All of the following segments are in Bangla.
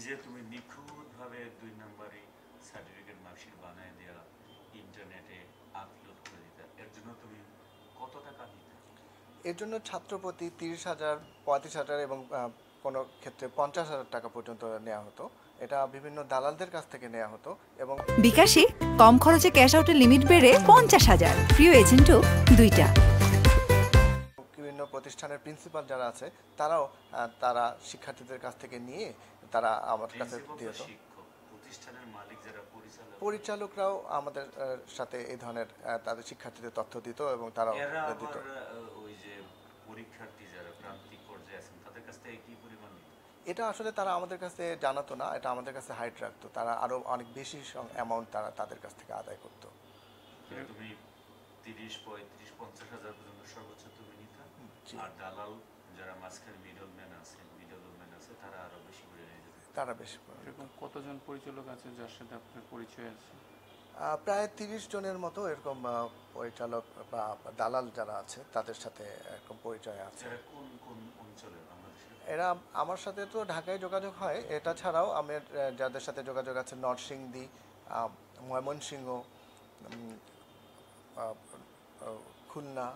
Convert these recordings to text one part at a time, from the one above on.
যে তুমি নিখুঁতভাবে ২ নম্বরই সার্টিফিকেট মার্কশিট বানায় দেওয়া ইন্টারনেটে আপলোড করে দিতা, এর জন্য তুমি কত টাকা নিতে? এর জন্য ছাত্রপ্রতি ৩০,০০০, ৩৫,০০০ এবং কোনো ক্ষেত্রে ৫০,০০০ টাকা পর্যন্ত নেওয়া হতো। এটা বিভিন্ন দালালদের কাছ থেকে নেওয়া হতো এবং বিকাশে কম খরচে ক্যাশ আউটের লিমিট বেড়ে ৫০,০০০, প্রিয় এজেন্টও ২টা। বিভিন্ন প্রতিষ্ঠানের প্রিন্সিপাল যারা আছে তারাও তারা শিক্ষার্থীদের কাছ থেকে নিয়ে তারা আমার কাছে প্রিন্সিপাল দিয়ে তো হতো। শিক্ষক, প্রতিষ্ঠানের মালিক যারা পরিচালক, পরিচালকরাও আমাদের সাথে এই ধরনের তাদের শিক্ষার্থীদের তথ্য দিত এবং তারাও এরা দিত। আবার ওই যে পরীক্ষার্থী যারা প্রান্তিক পর্যায়ে আছেন তাদের কাছ থেকে কি পরিমাণ নিত? এটা আসলে তারা আমাদের কাছে জানাতো না, এটা আমাদের কাছে হাইড রাখতো। তারা আরো অনেক বেশি অ্যামাউন্ট তারা তাদের কাছ থেকে আদায় করতো। তুমি ৩০, ৩৫, ৫০,০০০ পর্যন্ত সর্বোচ্চ তুমি নিতা, জি, আর দালাল যারা মাঝখানে মিডলম্যান আছে তারা আরো বেশি করে নিয়ে যেত। তারা বেশি করে। এরকম কতজন পরিচালক আছে যার সাথে আপনার পরিচয় আছে? প্রায় ৩০ জনের মতো এরকম পরিচালক বা দালাল যারা আছে তাদের সাথে এরকম পরিচয় আছে। এরা কোন কোন অঞ্চলে বাংলাদেশের? এরা আমার সাথে তো ঢাকায় যোগাযোগ হয়, এটা ছাড়াও আমার যাদের সাথে যোগাযোগ আছে নরসিংদী, ময়মনসিংহ, উম, আহ, আহ, খুলনা,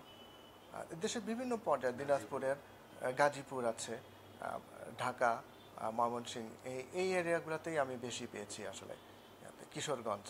দেশের বিভিন্ন পর্যায়ে, দিনাজপুরের, গাজীপুর আছে, ঢাকা, ময়মনসিংহ, এই এরিয়াগুলোতেই আমি বেশি পেয়েছি আসলে, কিশোরগঞ্জ।